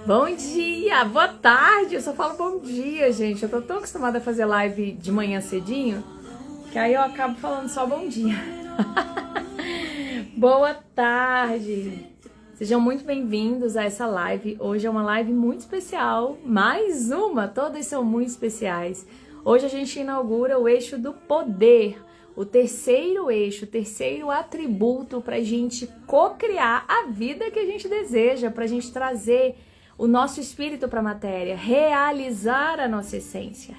Bom dia, boa tarde, eu só falo bom dia, gente. Eu tô tão acostumada a fazer live de manhã cedinho, que aí eu acabo falando só bom dia. Boa tarde, sejam muito bem-vindos a essa live. Hoje é uma live muito especial, mais uma, todas são muito especiais. Hoje a gente inaugura o eixo do poder, o terceiro eixo, o terceiro atributo para a gente co-criar a vida que a gente deseja, para a gente trazer o nosso espírito para a matéria, realizar a nossa essência,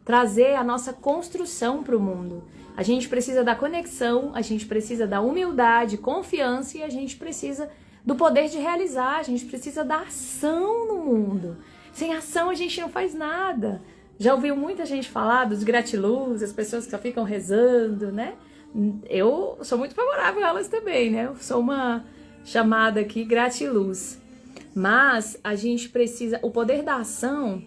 trazer a nossa construção para o mundo. A gente precisa da conexão, a gente precisa da humildade, confiança e a gente precisa do poder de realizar, a gente precisa da ação no mundo. Sem ação a gente não faz nada. Já ouviu muita gente falar dos gratiluz, as pessoas que só ficam rezando, né? Eu sou muito favorável a elas também, né? Eu sou uma chamada aqui gratiluz. Mas a gente precisa... O poder da ação...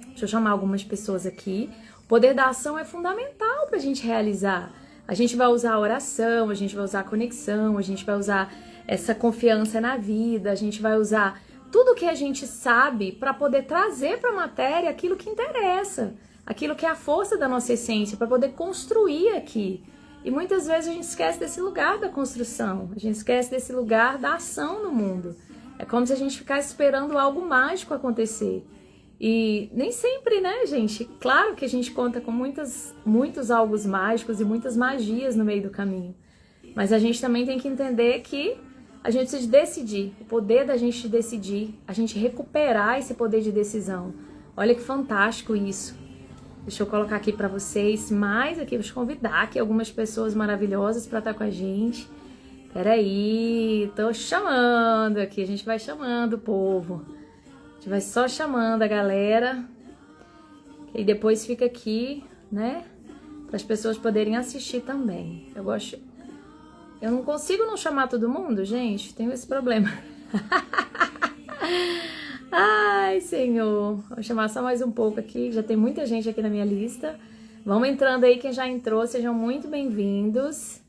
Deixa eu chamar algumas pessoas aqui. O poder da ação é fundamental para a gente realizar. A gente vai usar a oração, a gente vai usar a conexão, a gente vai usar essa confiança na vida, a gente vai usar tudo que a gente sabe para poder trazer para a matéria aquilo que interessa, aquilo que é a força da nossa essência, para poder construir aqui. E muitas vezes a gente esquece desse lugar da construção, a gente esquece desse lugar da ação no mundo. É como se a gente ficasse esperando algo mágico acontecer. E nem sempre, né, gente? Claro que a gente conta com muitos algos mágicos e muitas magias no meio do caminho. Mas a gente também tem que entender que a gente precisa decidir, o poder da gente decidir, a gente recuperar esse poder de decisão. Olha que fantástico isso. Deixa eu colocar aqui para vocês mais aqui, deixa eu convidar aqui algumas pessoas maravilhosas para estar com a gente. Peraí, tô chamando aqui, a gente vai chamando o povo. A gente vai só chamando a galera. E depois fica aqui, né, para as pessoas poderem assistir também. Eu não consigo não chamar todo mundo, gente, tenho esse problema. Ai, Senhor. Vou chamar só mais um pouco aqui, já tem muita gente aqui na minha lista. Vamos entrando aí, quem já entrou, sejam muito bem-vindos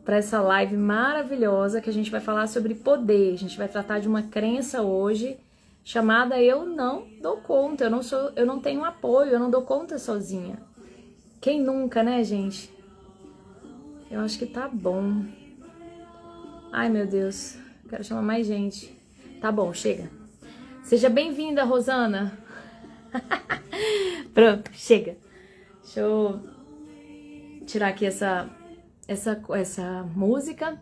para essa live maravilhosa que a gente vai falar sobre poder. A gente vai tratar de uma crença hoje chamada eu não dou conta, eu não tenho apoio, eu não dou conta sozinha. Quem nunca, né, gente? Eu acho que tá bom. Ai, meu Deus, quero chamar mais gente. Tá bom, chega. Seja bem-vinda, Rosana. Pronto, chega. Deixa eu tirar aqui essa música.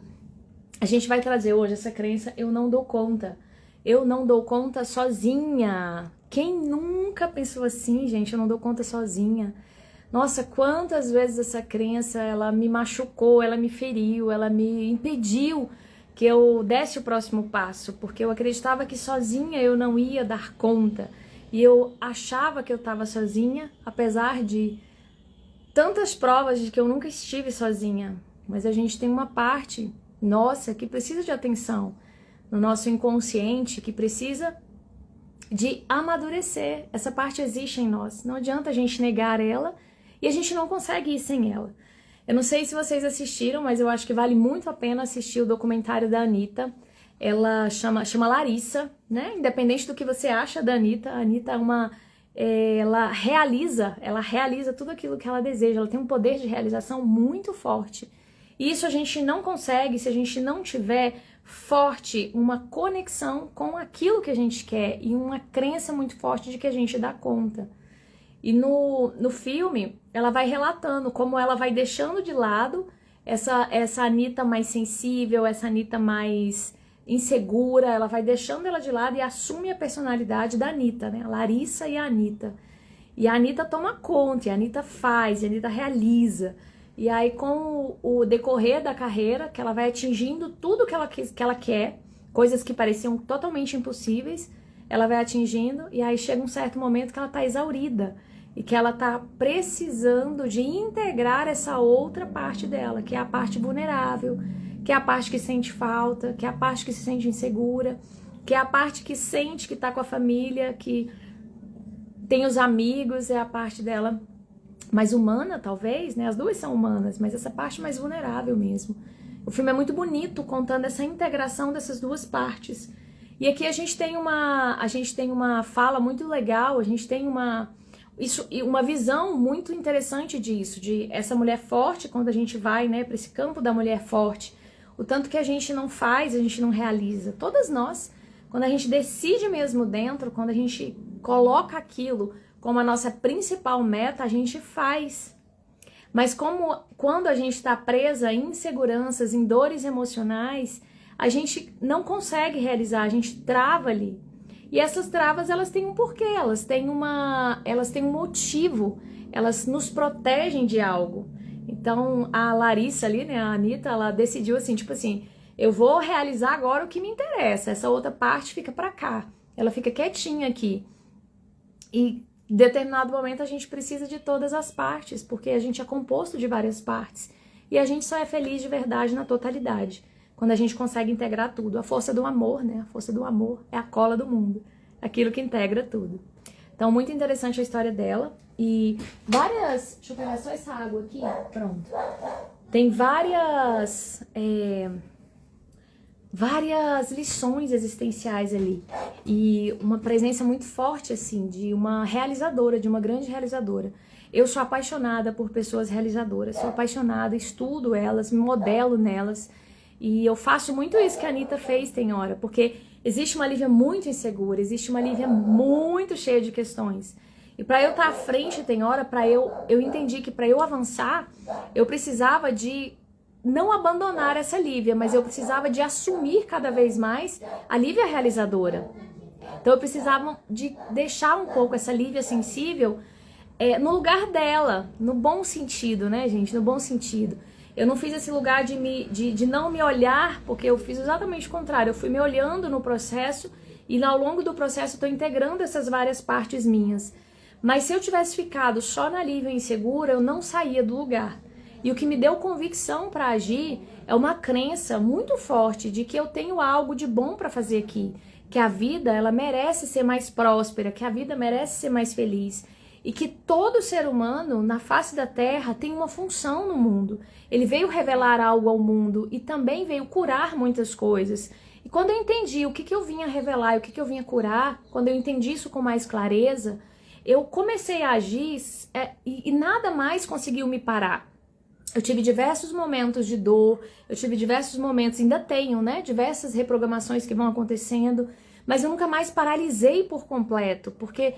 A gente vai trazer hoje essa crença, eu não dou conta. Eu não dou conta sozinha. Quem nunca pensou assim, gente? Eu não dou conta sozinha. Nossa, quantas vezes essa crença, ela me machucou, ela me feriu, ela me impediu que eu desse o próximo passo, porque eu acreditava que sozinha eu não ia dar conta. E eu achava que eu estava sozinha, apesar de tantas provas de que eu nunca estive sozinha. Mas a gente tem uma parte nossa que precisa de atenção, no nosso inconsciente, que precisa de amadurecer. Essa parte existe em nós. Não adianta a gente negar ela e a gente não consegue ir sem ela. Eu não sei se vocês assistiram, mas eu acho que vale muito a pena assistir o documentário da Anitta. Ela chama Larissa, né? Independente do que você acha da Anitta, a Anitta é ela realiza tudo aquilo que ela deseja. Ela tem um poder de realização muito forte. E isso a gente não consegue se a gente não tiver forte uma conexão com aquilo que a gente quer e uma crença muito forte de que a gente dá conta. E no filme, ela vai relatando como ela vai deixando de lado essa Anitta mais sensível, essa Anitta mais insegura, ela vai deixando ela de lado e assume a personalidade da Anitta, né? A Larissa e a Anitta. E a Anitta toma conta, e a Anitta faz, e a Anitta realiza. E aí, com o decorrer da carreira, que ela vai atingindo tudo que ela quer, coisas que pareciam totalmente impossíveis, ela vai atingindo, e aí chega um certo momento que ela tá exaurida, e que ela tá precisando de integrar essa outra parte dela, que é a parte vulnerável, que é a parte que sente falta, que é a parte que se sente insegura, que é a parte que sente que tá com a família, que tem os amigos, é a parte dela mais humana, talvez, né? As duas são humanas, mas essa parte mais vulnerável mesmo, O filme é muito bonito, contando essa integração dessas duas partes. E aqui a gente tem uma fala muito legal, a gente tem uma visão muito interessante disso, de essa mulher forte, quando a gente vai, né, para esse campo da mulher forte, o tanto que a gente não faz, a gente não realiza. Todas nós, quando a gente decide mesmo dentro, quando a gente coloca aquilo como a nossa principal meta, a gente faz. Mas quando a gente está presa em inseguranças, em dores emocionais, a gente não consegue realizar, a gente trava ali. E essas travas, elas têm um porquê, elas têm um motivo, elas nos protegem de algo. Então, a Larissa ali, né, a Anitta, ela decidiu assim, tipo assim, eu vou realizar agora o que me interessa, essa outra parte fica pra cá. Ela fica quietinha aqui. E em determinado momento a gente precisa de todas as partes, porque a gente é composto de várias partes. E a gente só é feliz de verdade na totalidade, quando a gente consegue integrar tudo. A força do amor, né? A força do amor é a cola do mundo, aquilo que integra tudo. Então, muito interessante a história dela. E várias... Deixa eu pegar só essa água aqui. Pronto. Tem várias lições existenciais ali. E uma presença muito forte, assim, de uma realizadora, de uma grande realizadora. Eu sou apaixonada por pessoas realizadoras. Sou apaixonada, estudo elas, me modelo nelas. E eu faço muito isso que a Anitta fez, tem hora. Porque existe uma Lívia muito insegura, existe uma Lívia muito cheia de questões. E para eu estar à frente, tem hora, eu entendi que para eu avançar, eu precisava de não abandonar essa Lívia, mas eu precisava de assumir cada vez mais a Lívia realizadora. Então eu precisava de deixar um pouco essa Lívia sensível no lugar dela, no bom sentido, né, gente? No bom sentido. Eu não fiz esse lugar de não me olhar, porque eu fiz exatamente o contrário. Eu fui me olhando no processo e ao longo do processo eu estou integrando essas várias partes minhas. Mas se eu tivesse ficado só na Lívia insegura, eu não saía do lugar. E o que me deu convicção para agir é uma crença muito forte de que eu tenho algo de bom para fazer aqui. Que a vida, ela merece ser mais próspera, que a vida merece ser mais feliz. E que todo ser humano, na face da Terra, tem uma função no mundo. Ele veio revelar algo ao mundo e também veio curar muitas coisas. E quando eu entendi o que eu vinha revelar e o que eu vinha curar, quando eu entendi isso com mais clareza, eu comecei a agir e nada mais conseguiu me parar. Eu tive diversos momentos de dor, eu tive diversos momentos, ainda tenho, né? Diversas reprogramações que vão acontecendo, mas eu nunca mais paralisei por completo, porque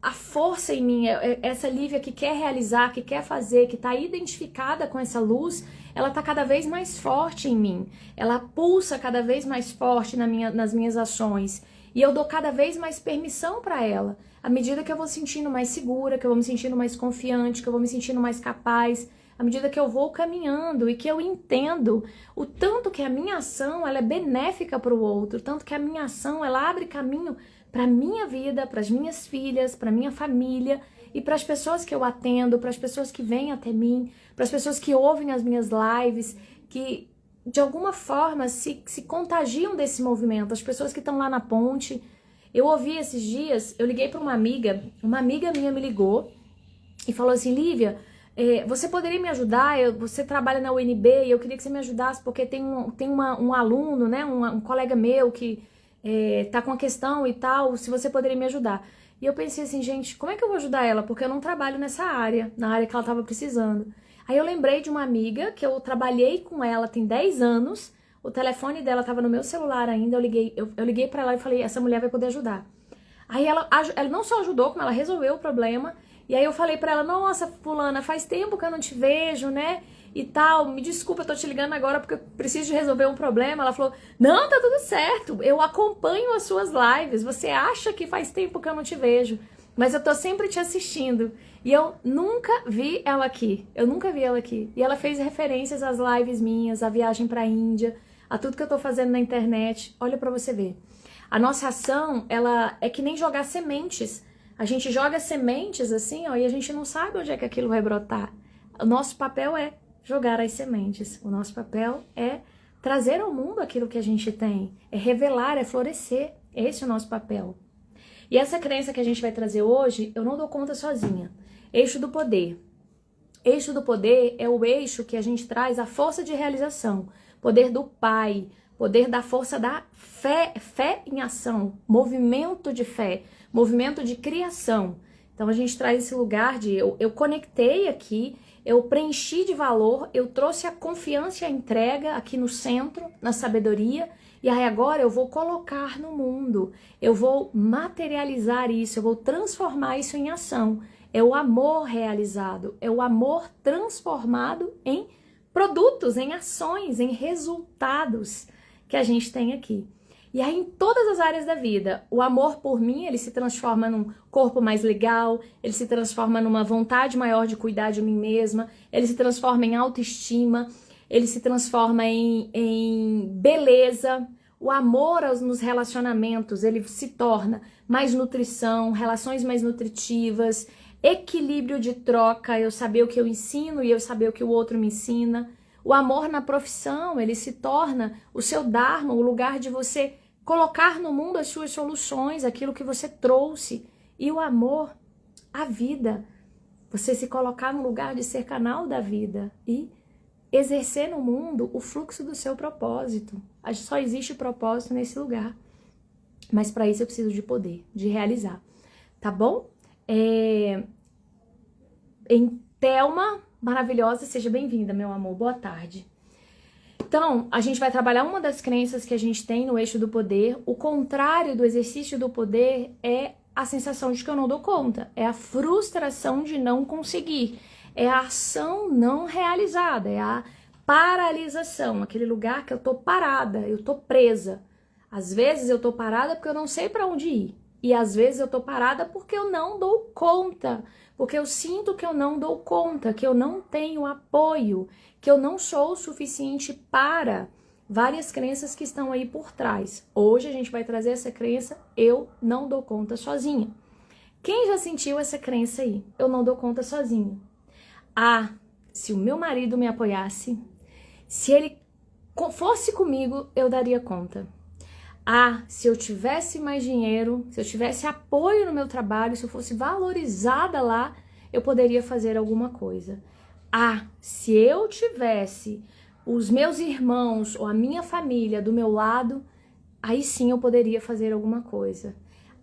a força em mim, essa Lívia que quer realizar, que quer fazer, que está identificada com essa luz, ela está cada vez mais forte em mim. Ela pulsa cada vez mais forte nas minhas ações. E eu dou cada vez mais permissão para ela. À medida que eu vou sentindo mais segura, que eu vou me sentindo mais confiante, que eu vou me sentindo mais capaz, à medida que eu vou caminhando e que eu entendo o tanto que a minha ação ela é benéfica para o outro, o tanto que a minha ação ela abre caminho para minha vida, para as minhas filhas, para minha família e para as pessoas que eu atendo, para as pessoas que vêm até mim, para as pessoas que ouvem as minhas lives, que de alguma forma se contagiam desse movimento, as pessoas que estão lá na ponte. Eu ouvi esses dias, eu liguei para uma amiga minha me ligou e falou assim, Lívia, você poderia me ajudar? Você trabalha na UNB e eu queria que você me ajudasse porque tem um aluno, né, um colega meu que tá com a questão e tal, se você poderia me ajudar. E eu pensei assim, gente, como é que eu vou ajudar ela? Porque eu não trabalho nessa área, na área que ela estava precisando. Aí eu lembrei de uma amiga que eu trabalhei com ela tem 10 anos, o telefone dela estava no meu celular ainda, eu liguei para ela e falei, essa mulher vai poder ajudar. Aí ela não só ajudou, como ela resolveu o problema. E aí eu falei pra ela, nossa, fulana, faz tempo que eu não te vejo, né? E tal, me desculpa, eu tô te ligando agora porque eu preciso de resolver um problema. Ela falou, não, tá tudo certo, eu acompanho as suas lives, você acha que faz tempo que eu não te vejo, mas eu tô sempre te assistindo. E eu nunca vi ela aqui, E ela fez referências às lives minhas, à viagem pra Índia, a tudo que eu tô fazendo na internet. Olha pra você ver. A nossa ação, ela é que nem jogar sementes. A gente joga sementes assim, ó, e a gente não sabe onde é que aquilo vai brotar. O nosso papel é jogar as sementes. O nosso papel é trazer ao mundo aquilo que a gente tem. É revelar, é florescer. Esse é o nosso papel. E essa crença que a gente vai trazer hoje, eu não dou conta sozinha. Eixo do poder. Eixo do poder é o eixo que a gente traz a força de realização, poder do Pai, poder da força da fé, fé em ação, movimento de fé, movimento de criação. Então a gente traz esse lugar de eu conectei aqui, eu preenchi de valor, eu trouxe a confiança e a entrega aqui no centro, na sabedoria, e aí agora eu vou colocar no mundo, eu vou materializar isso, eu vou transformar isso em ação. É o amor realizado, é o amor transformado em produtos, em ações, em resultados que a gente tem aqui. E aí em todas as áreas da vida, o amor por mim, ele se transforma num corpo mais legal, ele se transforma numa vontade maior de cuidar de mim mesma, ele se transforma em autoestima, ele se transforma em beleza. O amor nos relacionamentos, ele se torna mais nutrição, relações mais nutritivas, equilíbrio de troca, eu saber o que eu ensino e eu saber o que o outro me ensina. O amor na profissão, ele se torna o seu dharma, o lugar de você colocar no mundo as suas soluções, aquilo que você trouxe. E o amor, a vida, você se colocar no lugar de ser canal da vida e exercer no mundo o fluxo do seu propósito. Só existe propósito nesse lugar. Mas para isso eu preciso de poder, de realizar. Tá bom? Em Thelma, maravilhosa, seja bem-vinda, meu amor. Boa tarde. Então, a gente vai trabalhar uma das crenças que a gente tem no eixo do poder. O contrário do exercício do poder é a sensação de que eu não dou conta. É a frustração de não conseguir. É a ação não realizada. É a paralisação. Aquele lugar que eu tô parada, eu tô presa. Às vezes eu tô parada porque eu não sei para onde ir. E às vezes eu tô parada porque eu não dou conta. Porque eu sinto que eu não dou conta, que eu não tenho apoio, que eu não sou o suficiente para várias crenças que estão aí por trás. Hoje a gente vai trazer essa crença, eu não dou conta sozinha. Quem já sentiu essa crença aí? Eu não dou conta sozinha. Ah, se o meu marido me apoiasse, se ele fosse comigo, eu daria conta. Ah, se eu tivesse mais dinheiro, se eu tivesse apoio no meu trabalho, se eu fosse valorizada lá, eu poderia fazer alguma coisa. Ah, se eu tivesse os meus irmãos ou a minha família do meu lado, aí sim eu poderia fazer alguma coisa.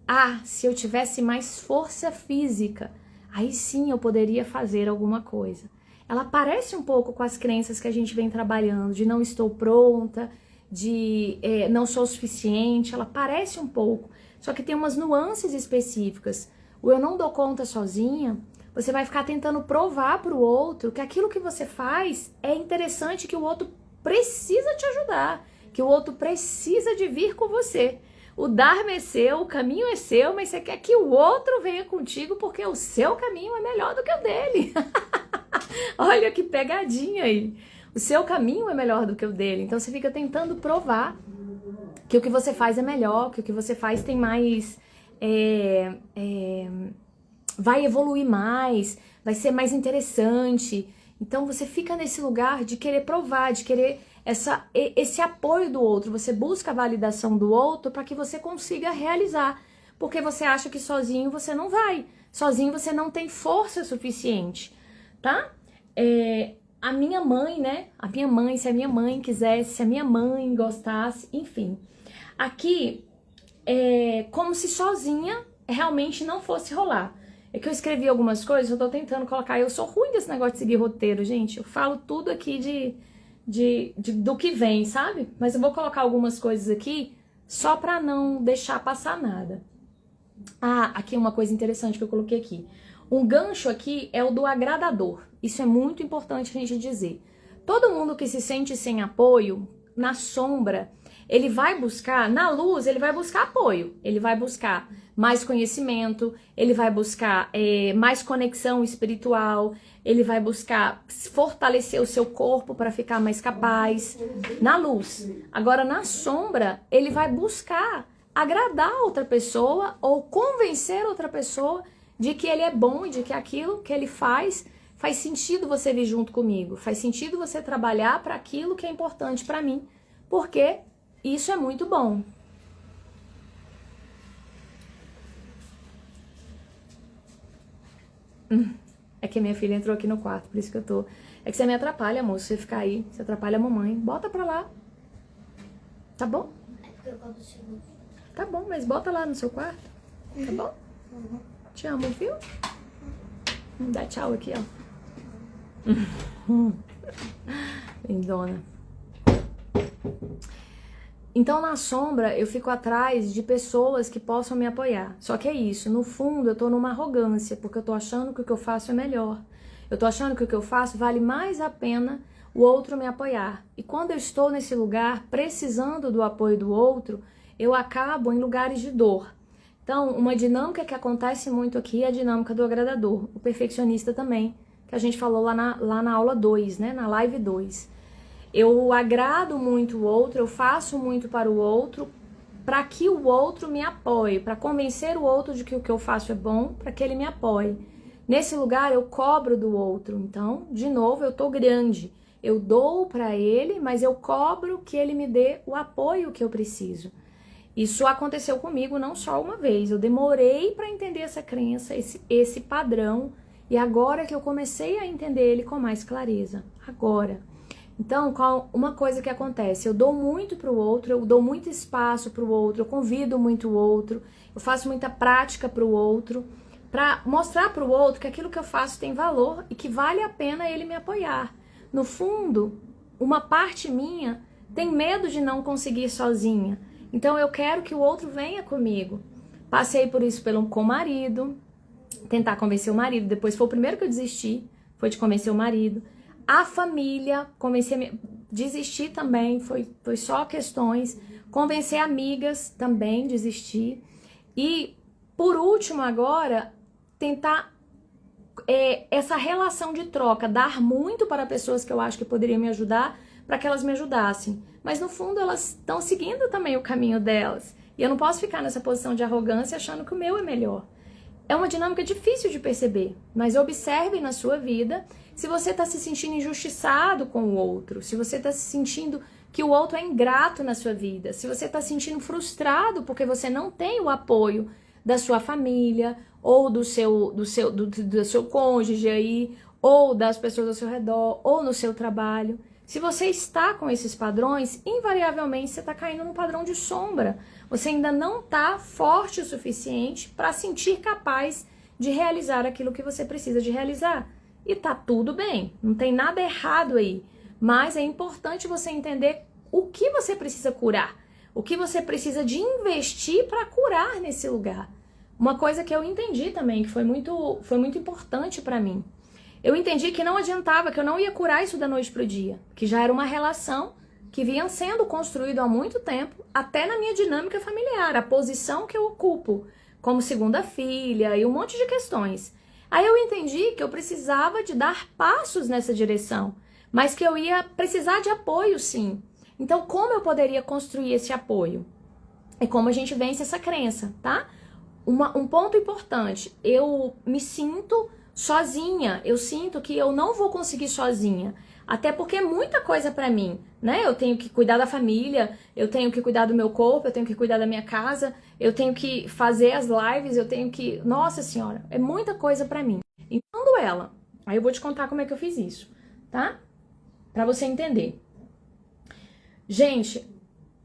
Ah, se eu tivesse mais força física, aí sim eu poderia fazer alguma coisa. Ela parece um pouco com as crenças que a gente vem trabalhando, de não estou pronta, de não sou o suficiente, ela parece um pouco, só que tem umas nuances específicas. O eu não dou conta sozinha, você vai ficar tentando provar para o outro que aquilo que você faz é interessante, que o outro precisa te ajudar, que o outro precisa de vir com você. O Dharma é seu, o caminho é seu, mas você quer que o outro venha contigo porque o seu caminho é melhor do que o dele. Olha que pegadinha aí. O seu caminho é melhor do que o dele. Então você fica tentando provar que o que você faz é melhor, que o que você faz tem mais... vai evoluir mais, vai ser mais interessante. Então você fica nesse lugar de querer provar, de querer esse apoio do outro. Você busca a validação do outro para que você consiga realizar. Porque você acha que sozinho você não vai. Sozinho você não tem força suficiente, tá? A minha mãe, né? A minha mãe, se a minha mãe quisesse, se a minha mãe gostasse, enfim. Aqui é como se sozinha realmente não fosse rolar. É que eu escrevi algumas coisas, eu tô tentando colocar. Eu sou ruim desse negócio de seguir roteiro, gente. Eu falo tudo aqui do que vem, sabe? Mas eu vou colocar algumas coisas aqui só pra não deixar passar nada. Ah, aqui uma coisa interessante que eu coloquei aqui. Um gancho aqui é o do agradador. Isso é muito importante a gente dizer. Todo mundo que se sente sem apoio, na sombra, ele vai buscar, na luz, ele vai buscar apoio. Ele vai buscar mais conhecimento, ele vai buscar mais conexão espiritual, ele vai buscar fortalecer o seu corpo para ficar mais capaz. Na luz. Agora, na sombra, ele vai buscar agradar outra pessoa ou convencer outra pessoa de que ele é bom e de que aquilo que ele faz sentido você vir junto comigo, faz sentido você trabalhar para aquilo que é importante para mim, porque isso é muito bom. É que minha filha entrou aqui no quarto, por isso que eu tô... É que você me atrapalha, amor, se você ficar aí, você atrapalha a mamãe. Bota pra lá. Tá bom? É porque eu gosto do segundo. Tá bom, mas bota lá no seu quarto. Tá bom? Te amo, viu? Dá tchau aqui, ó. Lindona. Então, na sombra, eu fico atrás de pessoas que possam me apoiar. Só que é isso, no fundo, eu tô numa arrogância, porque eu tô achando que o que eu faço é melhor. Eu tô achando que o que eu faço vale mais a pena o outro me apoiar. E quando eu estou nesse lugar, precisando do apoio do outro, eu acabo em lugares de dor. Então, uma dinâmica que acontece muito aqui é a dinâmica do agradador, o perfeccionista também, que a gente falou lá na aula 2, né, na live 2. Eu agrado muito o outro, eu faço muito para o outro, para que o outro me apoie, para convencer o outro de que o que eu faço é bom, para que ele me apoie. Nesse lugar eu cobro do outro, então, de novo, eu tô grande. Eu dou para ele, mas eu cobro que ele me dê o apoio que eu preciso. Isso aconteceu comigo não só uma vez, eu demorei para entender essa crença, esse padrão, e agora que eu comecei a entender ele com mais clareza, agora. Então, uma coisa que acontece, eu dou muito pro outro, eu dou muito espaço pro outro, eu convido muito o outro, eu faço muita prática pro outro, para mostrar pro outro que aquilo que eu faço tem valor e que vale a pena ele me apoiar. No fundo, uma parte minha tem medo de não conseguir sozinha, então eu quero que o outro venha comigo. Passei por isso com o marido, tentar convencer o marido, depois foi o primeiro que eu desisti, foi de convencer o marido. A família, desistir também, foi só questões. Convencer amigas também, desistir. E, por último agora, tentar essa relação de troca, dar muito para pessoas que eu acho que poderiam me ajudar, para que elas me ajudassem. Mas, no fundo, elas estão seguindo também o caminho delas. E eu não posso ficar nessa posição de arrogância achando que o meu é melhor. É uma dinâmica difícil de perceber, mas observe na sua vida se você está se sentindo injustiçado com o outro, se você está se sentindo que o outro é ingrato na sua vida, se você está se sentindo frustrado porque você não tem o apoio da sua família, ou do seu cônjuge aí, ou das pessoas ao seu redor, ou no seu trabalho. Se você está com esses padrões, invariavelmente você está caindo num padrão de sombra. Você ainda não está forte o suficiente para sentir capaz de realizar aquilo que você precisa de realizar. E tá tudo bem, não tem nada errado aí. Mas é importante você entender o que você precisa curar, o que você precisa de investir para curar nesse lugar. Uma coisa que eu entendi também, que foi muito importante para mim. Eu entendi que não adiantava, que eu não ia curar isso da noite pro dia, que já era uma relação que vinha sendo construída há muito tempo, até na minha dinâmica familiar, a posição que eu ocupo como segunda filha e um monte de questões. Aí eu entendi que eu precisava de dar passos nessa direção, mas que eu ia precisar de apoio sim. Então, como eu poderia construir esse apoio? É como a gente vence essa crença, tá? Um ponto importante, eu me sinto sozinha, eu sinto que eu não vou conseguir sozinha, até porque é muita coisa pra mim, né? Eu tenho que cuidar da família, eu tenho que cuidar do meu corpo, eu tenho que cuidar da minha casa, eu tenho que fazer as lives, eu tenho que... Nossa senhora, é muita coisa pra mim. Entendo ela. Aí eu vou te contar como é que eu fiz isso, tá? Pra você entender. Gente,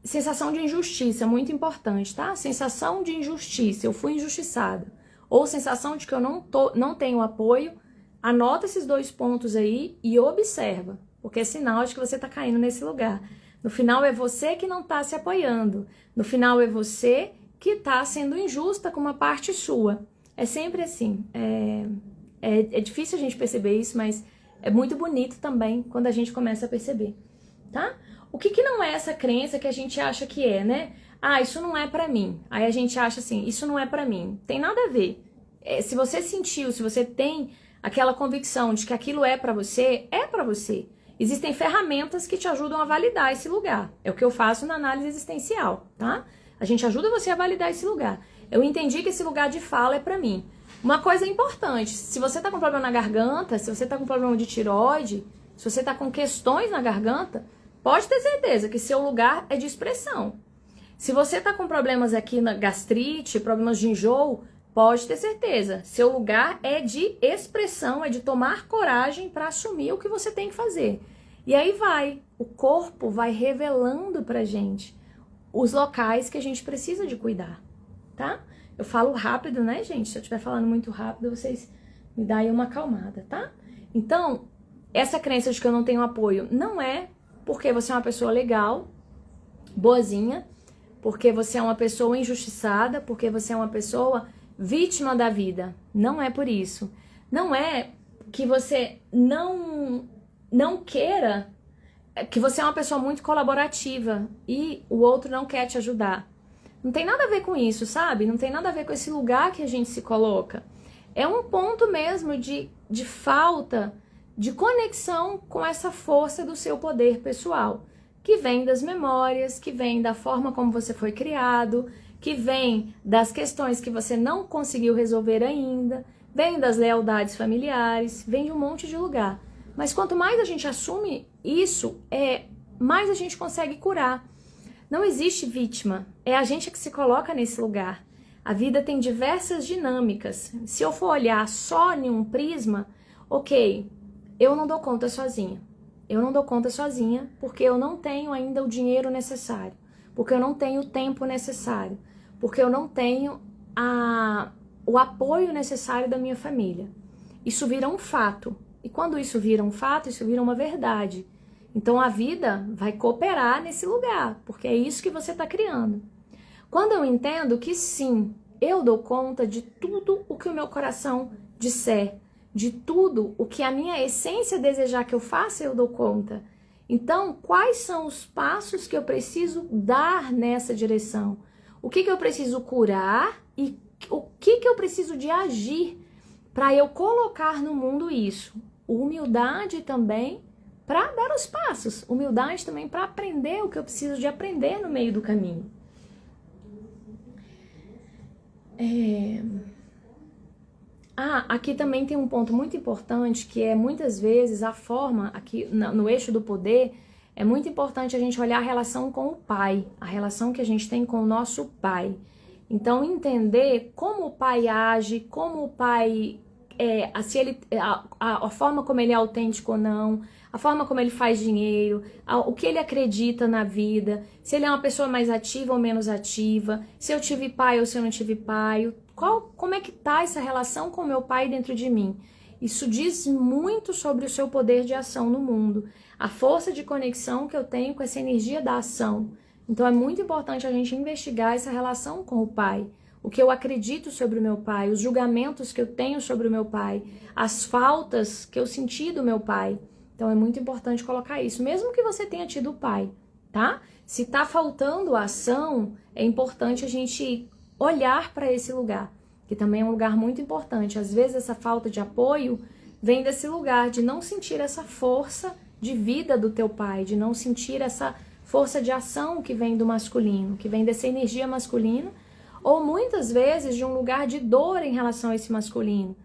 sensação de injustiça, muito importante, tá? Sensação de injustiça, eu fui injustiçada. Ou sensação de que eu não tenho apoio, anota esses 2 pontos aí e observa, porque é sinal de que você tá caindo nesse lugar. No final é você que não tá se apoiando, no final é você que tá sendo injusta com uma parte sua. É sempre assim, é difícil a gente perceber isso, mas é muito bonito também quando a gente começa a perceber, tá? O que não é essa crença que a gente acha que é, né? Ah, isso não é pra mim. Aí a gente acha assim, isso não é pra mim. Tem nada a ver. Se você sentiu, se você tem aquela convicção de que aquilo é pra você, é pra você. Existem ferramentas que te ajudam a validar esse lugar. É o que eu faço na análise existencial, tá? A gente ajuda você a validar esse lugar. Eu entendi que esse lugar de fala é pra mim. Uma coisa importante, se você tá com problema na garganta, se você tá com problema de tireoide, se você tá com questões na garganta, pode ter certeza que seu lugar é de expressão. Se você tá com problemas aqui na gastrite, problemas de enjoo, Pode ter certeza. Seu lugar é de expressão, é de tomar coragem para assumir o que você tem que fazer. E aí o corpo vai revelando pra gente os locais que a gente precisa de cuidar, tá? Eu falo rápido, né, gente? Se eu estiver falando muito rápido, vocês me dão aí uma acalmada, tá? Então, essa crença de que eu não tenho apoio não é porque você é uma pessoa legal, boazinha, porque você é uma pessoa injustiçada, porque você é uma pessoa vítima da vida. Não é por isso. Não é que você não queira, que você é uma pessoa muito colaborativa e o outro não quer te ajudar. Não tem nada a ver com isso, sabe? Não tem nada a ver com esse lugar que a gente se coloca. É um ponto mesmo de falta de conexão com essa força do seu poder pessoal, que vem das memórias, que vem da forma como você foi criado, que vem das questões que você não conseguiu resolver ainda, vem das lealdades familiares, vem de um monte de lugar. Mas quanto mais a gente assume isso, mais a gente consegue curar. Não existe vítima, é a gente que se coloca nesse lugar. A vida tem diversas dinâmicas. Se eu for olhar só em um prisma, ok, eu não dou conta sozinha. Eu não dou conta sozinha porque eu não tenho ainda o dinheiro necessário, porque eu não tenho o tempo necessário, porque eu não tenho o apoio necessário da minha família. Isso vira um fato. E quando isso vira um fato, isso vira uma verdade. Então a vida vai cooperar nesse lugar, porque é isso que você está criando. Quando eu entendo que sim, eu dou conta de tudo o que o meu coração disser, de tudo o que a minha essência desejar que eu faça, eu dou conta. Então, quais são os passos que eu preciso dar nessa direção? O que eu preciso curar e o que eu preciso de agir para eu colocar no mundo isso? Humildade também para dar os passos, humildade também para aprender o que eu preciso de aprender no meio do caminho. Aqui também tem um ponto muito importante, que é muitas vezes a forma, aqui no eixo do poder, é muito importante a gente olhar a relação com o pai, a relação que a gente tem com o nosso pai. Então, entender como o pai age, como o pai a forma como ele é autêntico ou não, a forma como ele faz dinheiro, o que ele acredita na vida, se ele é uma pessoa mais ativa ou menos ativa, se eu tive pai ou se eu não tive pai, como é que tá essa relação com o meu pai dentro de mim. Isso diz muito sobre o seu poder de ação no mundo, a força de conexão que eu tenho com essa energia da ação. Então é muito importante a gente investigar essa relação com o pai, o que eu acredito sobre o meu pai, os julgamentos que eu tenho sobre o meu pai, as faltas que eu senti do meu pai. Então é muito importante colocar isso, mesmo que você tenha tido o pai, tá? Se tá faltando a ação, é importante a gente olhar para esse lugar, que também é um lugar muito importante. Às vezes essa falta de apoio vem desse lugar de não sentir essa força de vida do teu pai, de não sentir essa força de ação que vem do masculino, que vem dessa energia masculina, ou muitas vezes de um lugar de dor em relação a esse masculino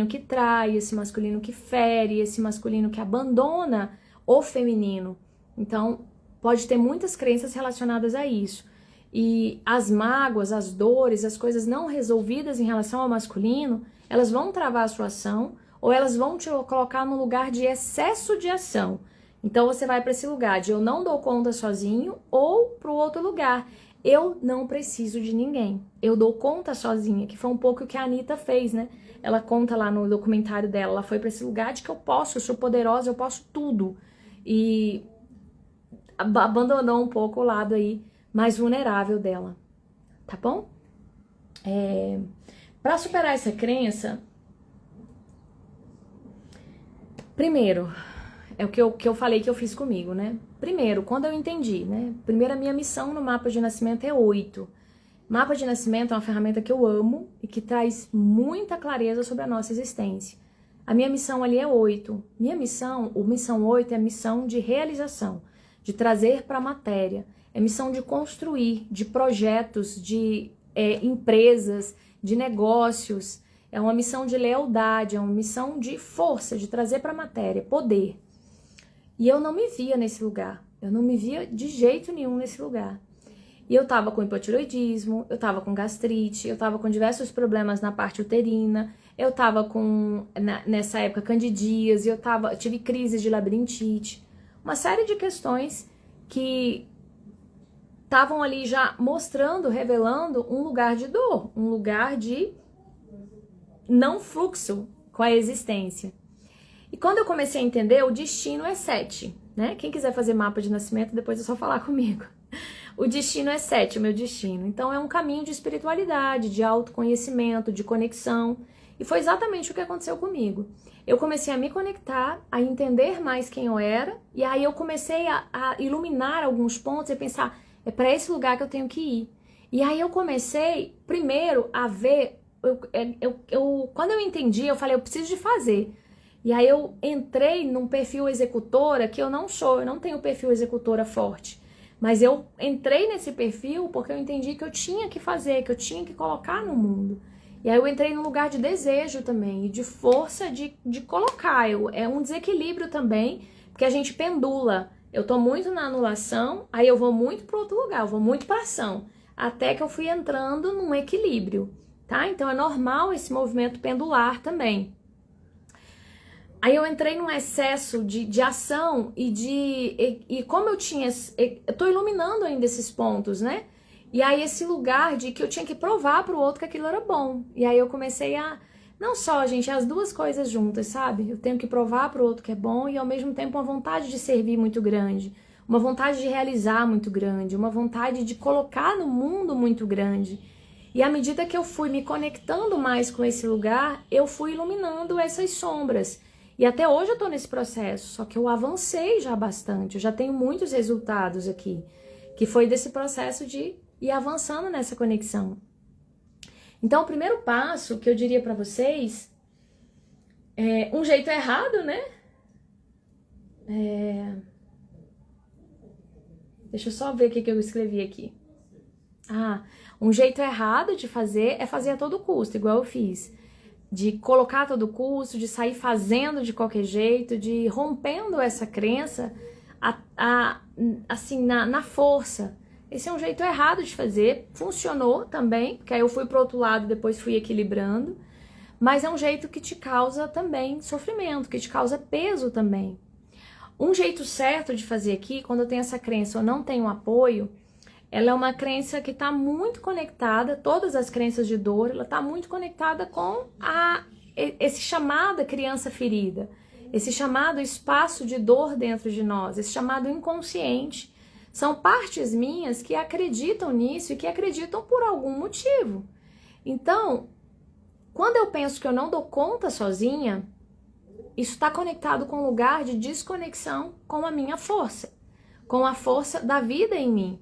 que trai, esse masculino que fere, esse masculino que abandona o feminino. Então, pode ter muitas crenças relacionadas a isso. E as mágoas, as dores, as coisas não resolvidas em relação ao masculino, elas vão travar a sua ação ou elas vão te colocar no lugar de excesso de ação. Então, você vai para esse lugar de eu não dou conta sozinho ou para o outro lugar. Eu não preciso de ninguém. Eu dou conta sozinha, que foi um pouco o que a Anitta fez, né? Ela conta lá no documentário dela, ela foi para esse lugar de que eu sou poderosa, eu posso tudo. E abandonou um pouco o lado aí mais vulnerável dela, tá bom? Para superar essa crença, primeiro, é o que eu falei que eu fiz comigo, né? Primeiro, quando eu entendi, né? Primeiro, a minha missão no mapa de nascimento é 8. Mapa de nascimento é uma ferramenta que eu amo e que traz muita clareza sobre a nossa existência. A minha missão ali é 8. Minha missão, o missão 8 é a missão de realização, de trazer para a matéria. É missão de construir, de projetos, de empresas, de negócios. É uma missão de lealdade, é uma missão de força, de trazer para a matéria, poder. E eu não me via nesse lugar. Eu não me via de jeito nenhum nesse lugar. E eu tava com hipotiroidismo, eu tava com gastrite, eu tava com diversos problemas na parte uterina, eu tava com, nessa época, candidíase, eu tive crises de labirintite, uma série de questões que estavam ali já mostrando, revelando um lugar de dor, um lugar de não fluxo com a existência. E quando eu comecei a entender, o destino é 7, né? Quem quiser fazer mapa de nascimento, depois é só falar comigo. O destino é 7, o meu destino. Então é um caminho de espiritualidade, de autoconhecimento, de conexão. E foi exatamente o que aconteceu comigo. Eu comecei a me conectar, a entender mais quem eu era, e aí eu comecei a iluminar alguns pontos e pensar, é para esse lugar que eu tenho que ir. E aí eu comecei, primeiro, a ver, quando eu entendi, eu falei, eu preciso de fazer. E aí eu entrei num perfil executora que eu não sou, eu não tenho perfil executora forte. Mas eu entrei nesse perfil porque eu entendi que eu tinha que fazer, que eu tinha que colocar no mundo. E aí eu entrei num lugar de desejo também, e de força de colocar. É um desequilíbrio também, porque a gente pendula. Eu tô muito na anulação, aí eu vou muito para outro lugar, eu vou muito para ação. Até que eu fui entrando num equilíbrio, tá? Então é normal esse movimento pendular também. Aí eu entrei num excesso de ação e como eu tô iluminando ainda esses pontos, né? E aí esse lugar de que eu tinha que provar pro outro que aquilo era bom. E aí eu comecei não só, gente, as duas coisas juntas, sabe? Eu tenho que provar pro outro que é bom e ao mesmo tempo uma vontade de servir muito grande, uma vontade de realizar muito grande, uma vontade de colocar no mundo muito grande. E à medida que eu fui me conectando mais com esse lugar, eu fui iluminando essas sombras. E até hoje eu tô nesse processo, só que eu avancei já bastante, eu já tenho muitos resultados aqui, que foi desse processo de ir avançando nessa conexão. Então, o primeiro passo que eu diria pra vocês é um jeito errado, né? Deixa eu só ver o que eu escrevi aqui. Um jeito errado de fazer é fazer a todo custo, igual eu fiz. De colocar a todo custo, de sair fazendo de qualquer jeito, de ir rompendo essa crença assim, na força. Esse é um jeito errado de fazer, funcionou também, porque aí eu fui pro outro lado e depois fui equilibrando, mas é um jeito que te causa também sofrimento, que te causa peso também. Um jeito certo de fazer aqui, quando eu tenho essa crença, eu não tenho apoio, ela é uma crença que está muito conectada, todas as crenças de dor, ela está muito conectada com esse chamado criança ferida, esse chamado espaço de dor dentro de nós, esse chamado inconsciente. São partes minhas que acreditam nisso e que acreditam por algum motivo. Então, quando eu penso que eu não dou conta sozinha, isso está conectado com um lugar de desconexão com a minha força, com a força da vida em mim.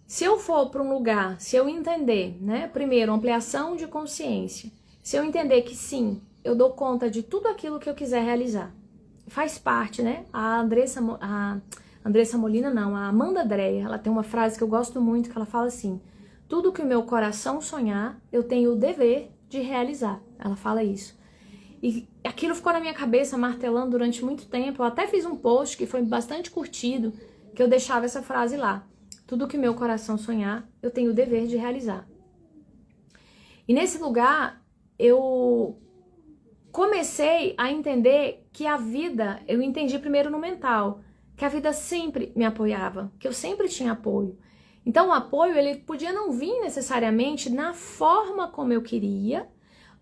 Se eu for para um lugar, se eu entender, né, primeiro, ampliação de consciência, se eu entender que sim, eu dou conta de tudo aquilo que eu quiser realizar, faz parte, né? A Andressa Molina, não, a Amanda Dreyer, ela tem uma frase que eu gosto muito, que ela fala assim, tudo que o meu coração sonhar, eu tenho o dever de realizar. Ela fala isso. E aquilo ficou na minha cabeça, martelando durante muito tempo. Eu até fiz um post que foi bastante curtido, que eu deixava essa frase lá. Tudo que meu coração sonhar, eu tenho o dever de realizar. E nesse lugar, eu comecei a entender que a vida, eu entendi primeiro no mental, que a vida sempre me apoiava, que eu sempre tinha apoio. Então o apoio, ele podia não vir necessariamente na forma como eu queria,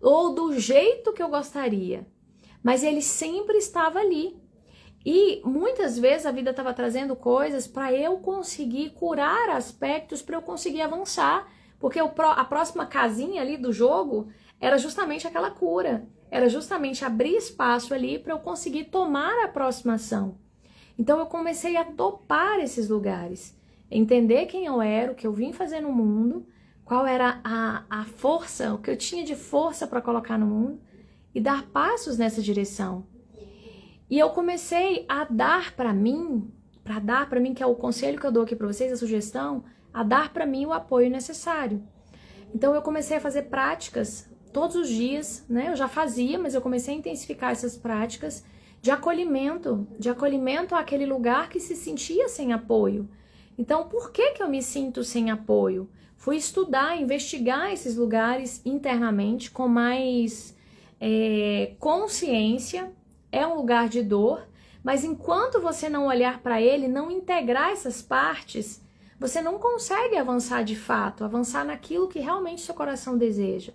ou do jeito que eu gostaria, mas ele sempre estava ali. E muitas vezes a vida estava trazendo coisas para eu conseguir curar aspectos, para eu conseguir avançar. Porque a próxima casinha ali do jogo era justamente aquela cura. Era justamente abrir espaço ali para eu conseguir tomar a próxima ação. Então eu comecei a topar esses lugares. Entender quem eu era, o que eu vim fazer no mundo, qual era a força, o que eu tinha de força para colocar no mundo e dar passos nessa direção. E eu comecei a dar para mim, que é o conselho que eu dou aqui para vocês, a sugestão, a dar para mim o apoio necessário. Então eu comecei a fazer práticas todos os dias, né? Eu já fazia, mas eu comecei a intensificar essas práticas de acolhimento àquele lugar que se sentia sem apoio. Então, por que que eu me sinto sem apoio? Fui estudar, investigar esses lugares internamente com mais consciência. É um lugar de dor, mas enquanto você não olhar para ele, não integrar essas partes, você não consegue avançar de fato, avançar naquilo que realmente seu coração deseja.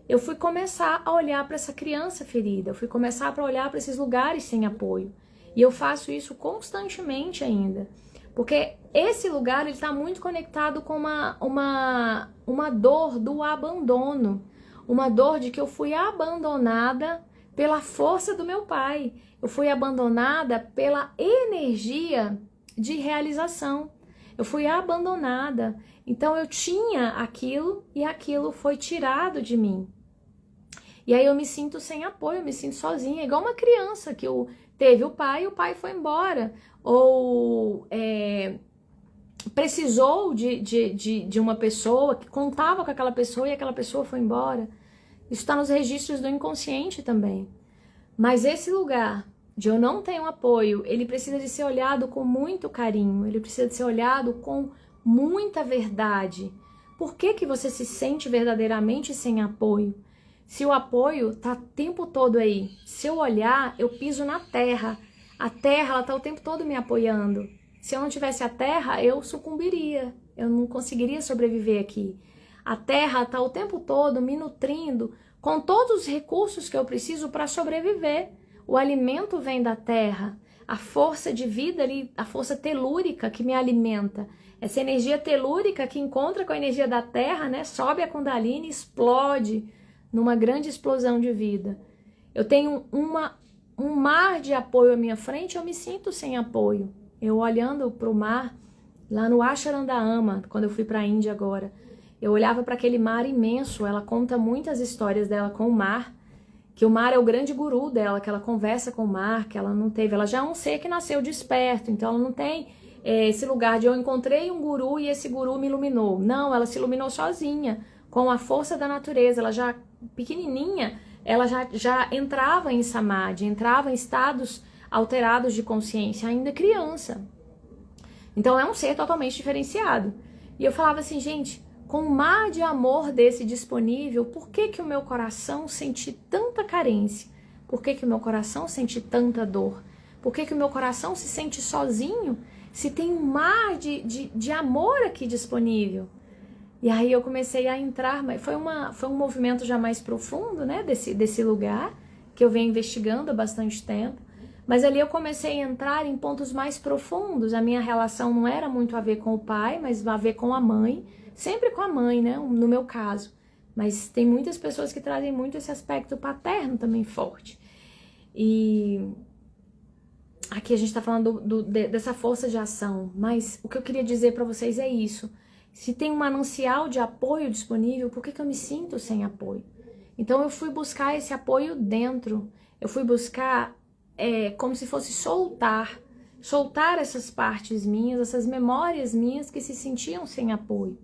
Eu fui começar a olhar para essa criança ferida, eu fui começar a olhar para esses lugares sem apoio. E eu faço isso constantemente ainda. Porque esse lugar ele está muito conectado com uma dor do abandono. Uma dor de que eu fui abandonada pela força do meu pai. Eu fui abandonada pela energia de realização. Eu fui abandonada. Então eu tinha aquilo e aquilo foi tirado de mim. E aí eu me sinto sem apoio, eu me sinto sozinha, igual uma criança que teve o pai e o pai foi embora. Ou precisou de uma pessoa que contava com aquela pessoa e aquela pessoa foi embora. Isso está nos registros do inconsciente também. Mas esse lugar de eu não tenho apoio, ele precisa de ser olhado com muito carinho, ele precisa de ser olhado com muita verdade. Por que que você se sente verdadeiramente sem apoio? Se o apoio está o tempo todo aí, se eu olhar, eu piso na terra. A terra, ela está o tempo todo me apoiando. Se eu não tivesse a terra, eu sucumbiria. Eu não conseguiria sobreviver aqui. A terra está o tempo todo me nutrindo com todos os recursos que eu preciso para sobreviver. O alimento vem da terra. A força de vida ali, a força telúrica que me alimenta. Essa energia telúrica que encontra com a energia da terra, né, sobe a Kundalini e explode numa grande explosão de vida. Eu tenho um mar de apoio à minha frente, eu me sinto sem apoio. Eu olhando para o mar, lá no Asharandama, quando eu fui para a Índia agora, eu olhava para aquele mar imenso. Ela conta muitas histórias dela com o mar, que o mar é o grande guru dela, que ela conversa com o mar, que ela não teve, ela já é um ser que nasceu desperto, então ela não tem esse lugar de eu encontrei um guru e esse guru me iluminou. Não, ela se iluminou sozinha, com a força da natureza. Ela já pequenininha, ela já entrava em samadhi, entrava em estados alterados de consciência, ainda criança. Então é um ser totalmente diferenciado. E eu falava assim, gente, com um mar de amor desse disponível, por que que o meu coração sente tanta carência? Por que que o meu coração sente tanta dor? Por que que o meu coração se sente sozinho, se tem um mar de amor aqui disponível? E aí eu comecei a entrar, mas foi um movimento já mais profundo, né, desse lugar, que eu venho investigando há bastante tempo. Mas ali eu comecei a entrar em pontos mais profundos. A minha relação não era muito a ver com o pai, mas a ver com a mãe. Sempre com a mãe, né, no meu caso. Mas tem muitas pessoas que trazem muito esse aspecto paterno também forte. E aqui a gente está falando dessa força de ação. Mas o que eu queria dizer para vocês é isso. Se tem um manancial de apoio disponível, por que que eu me sinto sem apoio? Então eu fui buscar esse apoio dentro. Eu fui buscar como se fosse soltar essas partes minhas, essas memórias minhas que se sentiam sem apoio.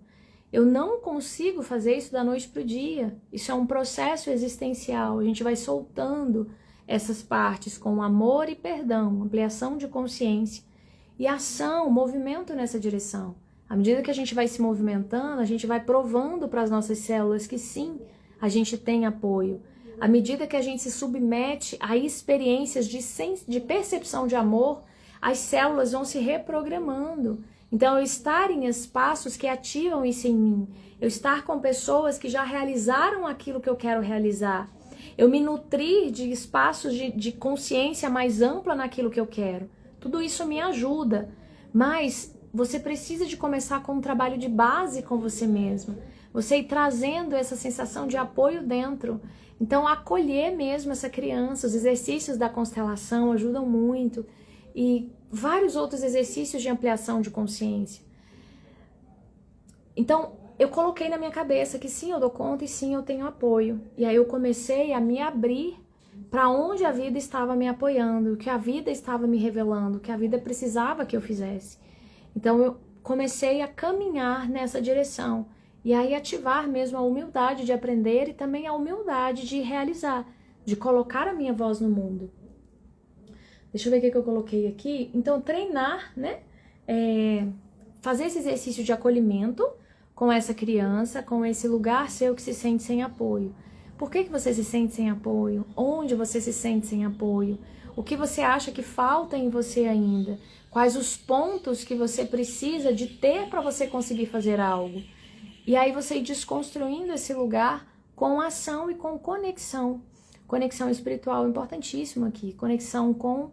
Eu não consigo fazer isso da noite para o dia. Isso é um processo existencial. A gente vai soltando essas partes com amor e perdão, ampliação de consciência e ação, movimento nessa direção. À medida que a gente vai se movimentando, a gente vai provando para as nossas células que sim, a gente tem apoio. À medida que a gente se submete a experiências de percepção de amor, as células vão se reprogramando. Então, eu estar em espaços que ativam isso em mim, eu estar com pessoas que já realizaram aquilo que eu quero realizar, eu me nutrir de espaços de consciência mais ampla naquilo que eu quero. Tudo isso me ajuda, mas você precisa de começar com um trabalho de base com você mesmo. Você ir trazendo essa sensação de apoio dentro. Então, acolher mesmo essa criança. Os exercícios da constelação ajudam muito. E vários outros exercícios de ampliação de consciência. Então, eu coloquei na minha cabeça que sim, eu dou conta e sim, eu tenho apoio. E aí eu comecei a me abrir para onde a vida estava me apoiando, o que a vida estava me revelando, o que a vida precisava que eu fizesse. Então eu comecei a caminhar nessa direção e aí ativar mesmo a humildade de aprender e também a humildade de realizar, de colocar a minha voz no mundo. Deixa eu ver o que eu coloquei aqui. Então treinar, né? fazer esse exercício de acolhimento com essa criança, com esse lugar seu que se sente sem apoio. Por que você se sente sem apoio? Onde você se sente sem apoio? O que você acha que falta em você ainda? Quais os pontos que você precisa de ter para você conseguir fazer algo? E aí você ir desconstruindo esse lugar com ação e com conexão. Conexão espiritual importantíssima aqui. Conexão com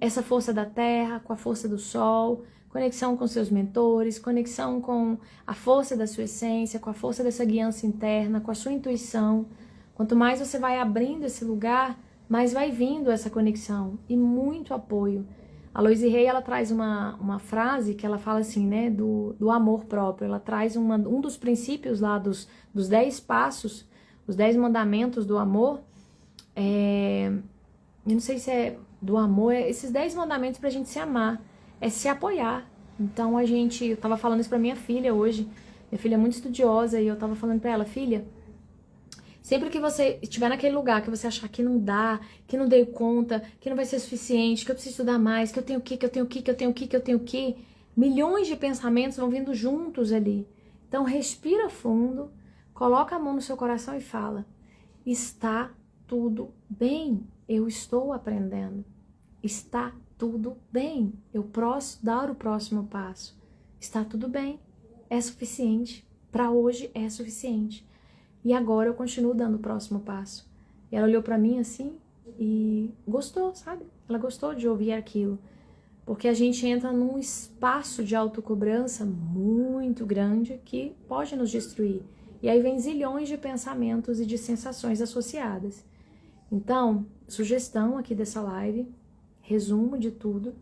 essa força da terra, com a força do sol, conexão com seus mentores, conexão com a força da sua essência, com a força dessa guiança interna, com a sua intuição. Quanto mais você vai abrindo esse lugar, mais vai vindo essa conexão e muito apoio. A Aloísia Hay, ela traz uma frase que ela fala assim, né, do amor próprio. Ela traz um dos princípios lá dos 10 passos, os 10 mandamentos do amor. Eu não sei se é do amor, esses 10 mandamentos pra gente se amar, é se apoiar. Então eu tava falando isso pra minha filha hoje, minha filha é muito estudiosa, e eu tava falando pra ela, filha, sempre que você estiver naquele lugar que você achar que não dá, que não dei conta, que não vai ser suficiente, que eu preciso estudar mais, que eu tenho que, milhões de pensamentos vão vindo juntos ali. Então respira fundo, coloca a mão no seu coração e fala, está tudo bem, eu estou aprendendo. Está tudo bem, eu posso dar o próximo passo. Está tudo bem, é suficiente. Para hoje é suficiente. E agora eu continuo dando o próximo passo. E ela olhou para mim assim e gostou, sabe? Ela gostou de ouvir aquilo. Porque a gente entra num espaço de autocobrança muito grande que pode nos destruir. E aí vem zilhões de pensamentos e de sensações associadas. Então, sugestão aqui dessa live, resumo de tudo,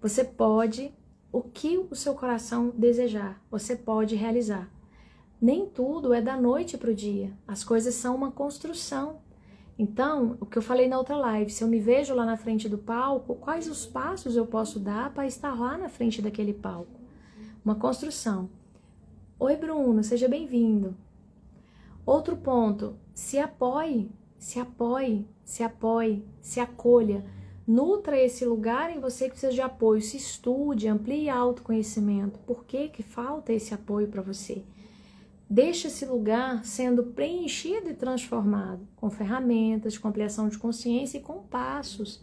você pode, o que o seu coração desejar, você pode realizar. Nem tudo é da noite para o dia, as coisas são uma construção. Então, o que eu falei na outra live, se eu me vejo lá na frente do palco, quais os passos eu posso dar para estar lá na frente daquele palco? Uma construção. Oi, Bruno, seja bem-vindo. Outro ponto, se apoie. Se apoie, se apoie, se acolha, nutra esse lugar em você que precisa de apoio, se estude, amplie autoconhecimento. Por que falta esse apoio para você? Deixe esse lugar sendo preenchido e transformado, com ferramentas, com ampliação de consciência e com passos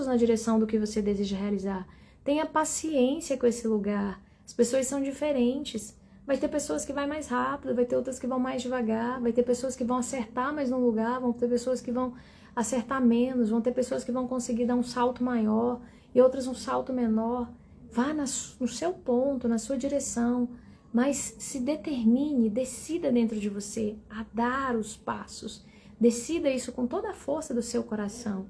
na direção do que você deseja realizar. Tenha paciência com esse lugar, as pessoas são diferentes. Vai ter pessoas que vão mais rápido, vai ter outras que vão mais devagar, vai ter pessoas que vão acertar mais no lugar, vão ter pessoas que vão acertar menos, vão ter pessoas que vão conseguir dar um salto maior e outras um salto menor. Vá no seu ponto, na sua direção, mas se determine, decida dentro de você a dar os passos. Decida isso com toda a força do seu coração.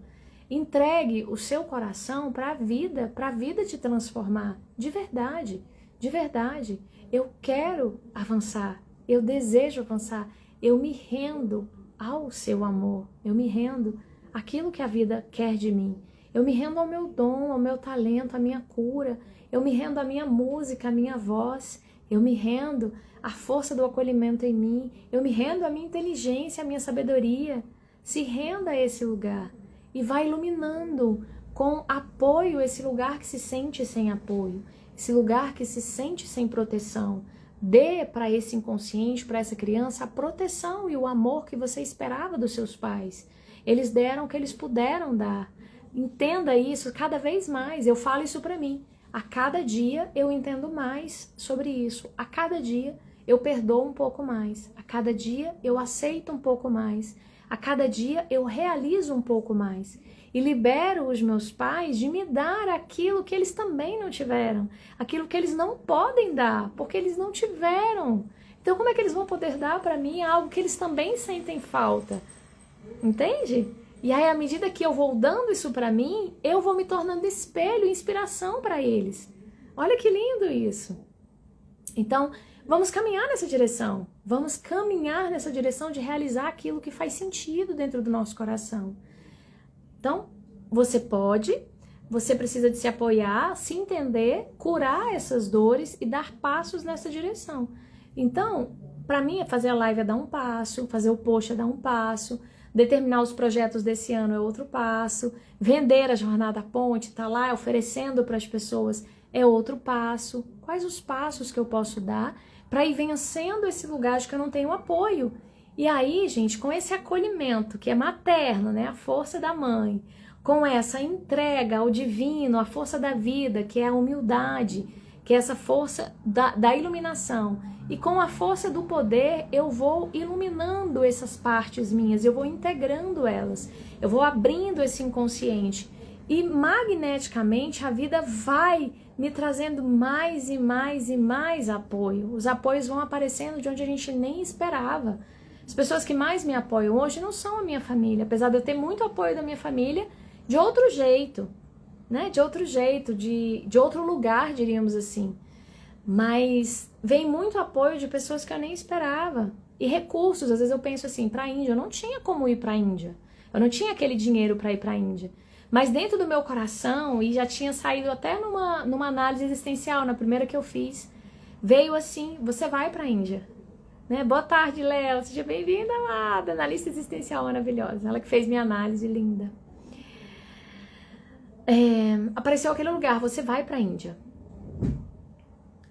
Entregue o seu coração para a vida te transformar, de verdade, de verdade. Eu quero avançar, eu desejo avançar, eu me rendo ao seu amor, eu me rendo àquilo que a vida quer de mim, eu me rendo ao meu dom, ao meu talento, à minha cura, eu me rendo à minha música, à minha voz, eu me rendo à força do acolhimento em mim, eu me rendo à minha inteligência, à minha sabedoria. Se renda a esse lugar e vai iluminando com apoio esse lugar que se sente sem apoio. Esse lugar que se sente sem proteção. Dê para esse inconsciente, para essa criança, a proteção e o amor que você esperava dos seus pais. Eles deram o que eles puderam dar. Entenda isso cada vez mais. Eu falo isso para mim. A cada dia eu entendo mais sobre isso. A cada dia eu perdoo um pouco mais. A cada dia eu aceito um pouco mais. A cada dia eu realizo um pouco mais. E libero os meus pais de me dar aquilo que eles também não tiveram. Aquilo que eles não podem dar, porque eles não tiveram. Então como é que eles vão poder dar para mim algo que eles também sentem falta? Entende? E aí, à medida que eu vou dando isso para mim, eu vou me tornando espelho e inspiração para eles. Olha que lindo isso. Então, vamos caminhar nessa direção. Vamos caminhar nessa direção de realizar aquilo que faz sentido dentro do nosso coração. Então, você precisa de se apoiar, se entender, curar essas dores e dar passos nessa direção. Então, para mim, fazer a live é dar um passo, fazer o post é dar um passo, determinar os projetos desse ano é outro passo, vender a Jornada Ponte, tá lá oferecendo para as pessoas é outro passo. Quais os passos que eu posso dar para ir vencendo esse lugar de que eu não tenho apoio? E aí, gente, com esse acolhimento que é materno, né, a força da mãe, com essa entrega ao divino, a força da vida, que é a humildade, que é essa força da iluminação, e com a força do poder eu vou iluminando essas partes minhas, eu vou integrando elas, eu vou abrindo esse inconsciente, e magneticamente a vida vai me trazendo mais e mais e mais apoio. Os apoios vão aparecendo de onde a gente nem esperava. As pessoas que mais me apoiam hoje não são a minha família, apesar de eu ter muito apoio da minha família, de outro jeito, né? De outro jeito, de outro lugar, diríamos assim. Mas vem muito apoio de pessoas que eu nem esperava. E recursos, às vezes eu penso assim, para a Índia, eu não tinha como ir para a Índia. Eu não tinha aquele dinheiro para ir para a Índia. Mas dentro do meu coração, e já tinha saído até numa análise existencial, na primeira que eu fiz, veio assim, você vai para a Índia. Né? Boa tarde, Léo, seja bem-vinda, amada, analista existencial maravilhosa. Ela que fez minha análise linda. Apareceu aquele lugar, você vai para a Índia.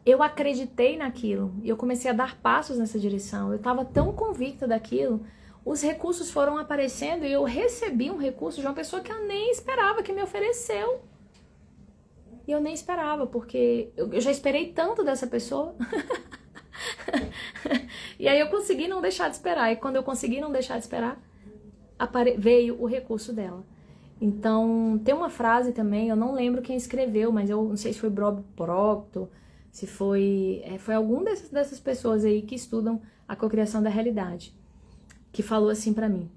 Eu acreditei naquilo e eu comecei a dar passos nessa direção. Eu estava tão convicta daquilo, os recursos foram aparecendo e eu recebi um recurso de uma pessoa que eu nem esperava, que me ofereceu. E eu nem esperava, porque eu já esperei tanto dessa pessoa. E aí eu consegui não deixar de esperar. E quando eu consegui não deixar de esperar, veio o recurso dela. Então, tem uma frase também, eu não lembro quem escreveu, mas eu não sei se foi Bob Proctor, se foi algum dessas pessoas aí que estudam a cocriação da realidade, que falou assim pra mim.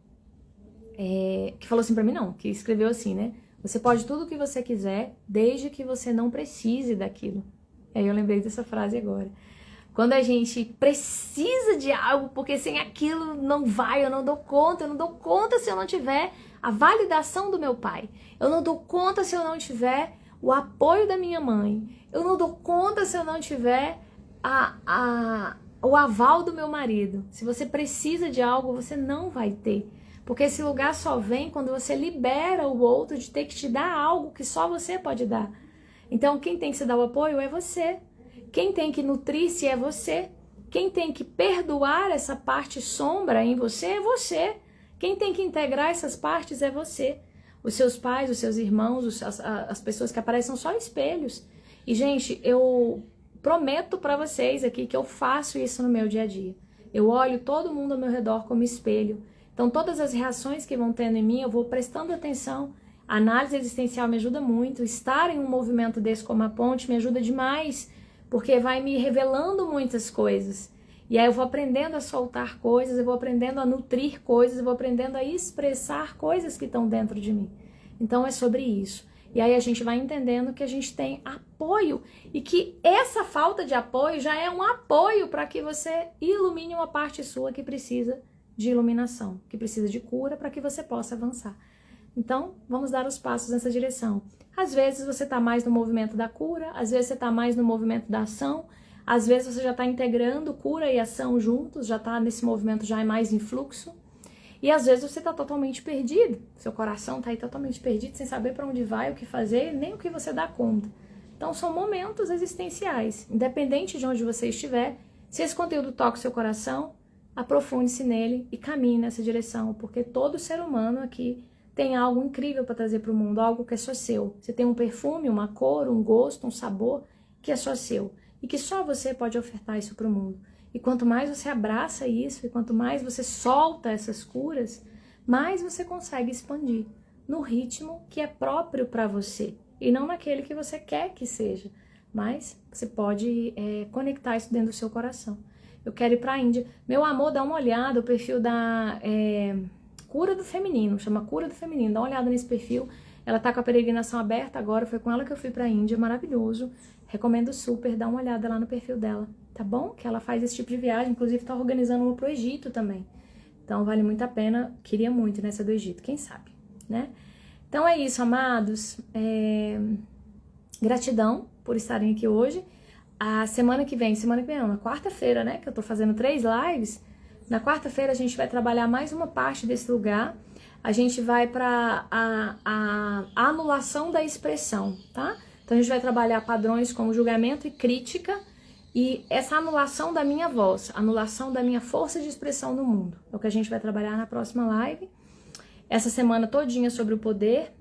Que falou assim pra mim não, que escreveu assim, né? Você pode tudo o que você quiser, desde que você não precise daquilo. Aí eu lembrei dessa frase agora. Quando a gente precisa de algo, porque sem aquilo não vai, eu não dou conta se eu não tiver a validação do meu pai. Eu não dou conta se eu não tiver o apoio da minha mãe. Eu não dou conta se eu não tiver o aval do meu marido. Se você precisa de algo, você não vai ter. Porque esse lugar só vem quando você libera o outro de ter que te dar algo que só você pode dar. Então, quem tem que se dar o apoio é você. Quem tem que nutrir-se é você. Quem tem que perdoar essa parte sombra em você é você. Quem tem que integrar essas partes é você. Os seus pais, os seus irmãos, as pessoas que aparecem são só espelhos. E, gente, eu prometo pra vocês aqui que eu faço isso no meu dia a dia. Eu olho todo mundo ao meu redor como espelho. Então, todas as reações que vão tendo em mim, eu vou prestando atenção. A análise existencial me ajuda muito. Estar em um movimento desse como a ponte me ajuda demais, porque vai me revelando muitas coisas. E aí eu vou aprendendo a soltar coisas, eu vou aprendendo a nutrir coisas, eu vou aprendendo a expressar coisas que estão dentro de mim. Então é sobre isso. E aí a gente vai entendendo que a gente tem apoio e que essa falta de apoio já é um apoio para que você ilumine uma parte sua que precisa de iluminação, que precisa de cura para que você possa avançar. Então, vamos dar os passos nessa direção. Às vezes você está mais no movimento da cura, às vezes você está mais no movimento da ação, às vezes você já está integrando cura e ação juntos, já está nesse movimento já é mais em fluxo. E às vezes você está totalmente perdido, seu coração está aí totalmente perdido, sem saber para onde vai, o que fazer, nem o que você dá conta. Então são momentos existenciais, independente de onde você estiver, se esse conteúdo toca o seu coração, aprofunde-se nele e caminhe nessa direção, porque todo ser humano aqui tem algo incrível para trazer para o mundo, algo que é só seu. Você tem um perfume, uma cor, um gosto, um sabor que é só seu e que só você pode ofertar isso para o mundo. E quanto mais você abraça isso e quanto mais você solta essas curas, mais você consegue expandir no ritmo que é próprio para você e não naquele que você quer que seja. Mas você pode conectar isso dentro do seu coração. Eu quero ir para a Índia. Meu amor, dá uma olhada, o perfil da Cura do Feminino, chama Cura do Feminino. Dá uma olhada nesse perfil. Ela tá com a peregrinação aberta agora, foi com ela que eu fui para a Índia, maravilhoso. Recomendo super, dá uma olhada lá no perfil dela, tá bom? Que ela faz esse tipo de viagem, inclusive tá organizando uma pro Egito também. Então vale muito a pena, queria muito nessa do Egito, quem sabe, né? Então é isso, amados. Gratidão por estarem aqui hoje. A semana que vem não, na quarta-feira, né? Que eu tô fazendo 3 lives. Na quarta-feira a gente vai trabalhar mais uma parte desse lugar. A gente vai para a anulação da expressão, tá? Então a gente vai trabalhar padrões como julgamento e crítica e essa anulação da minha voz, anulação da minha força de expressão no mundo. É o que a gente vai trabalhar na próxima live. Essa semana todinha sobre o poder.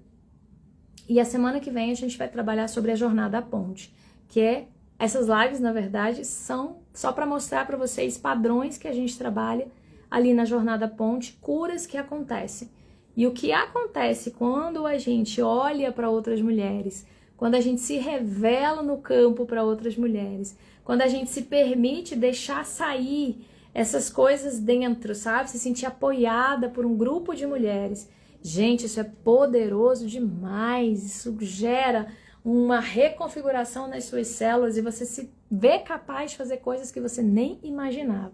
E a semana que vem a gente vai trabalhar sobre a jornada à ponte, que é essas lives, na verdade, são só para mostrar para vocês padrões que a gente trabalha ali na jornada à ponte, curas que acontecem. E o que acontece quando a gente olha para outras mulheres, quando a gente se revela no campo para outras mulheres, quando a gente se permite deixar sair essas coisas dentro, sabe? Se sentir apoiada por um grupo de mulheres. Gente, isso é poderoso demais, isso gera uma reconfiguração nas suas células e você se vê capaz de fazer coisas que você nem imaginava.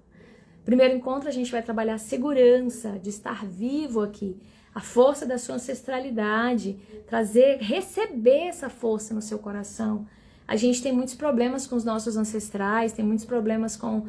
Primeiro encontro a gente vai trabalhar a segurança de estar vivo aqui, a força da sua ancestralidade, receber essa força no seu coração. A gente tem muitos problemas com os nossos ancestrais, tem muitos problemas com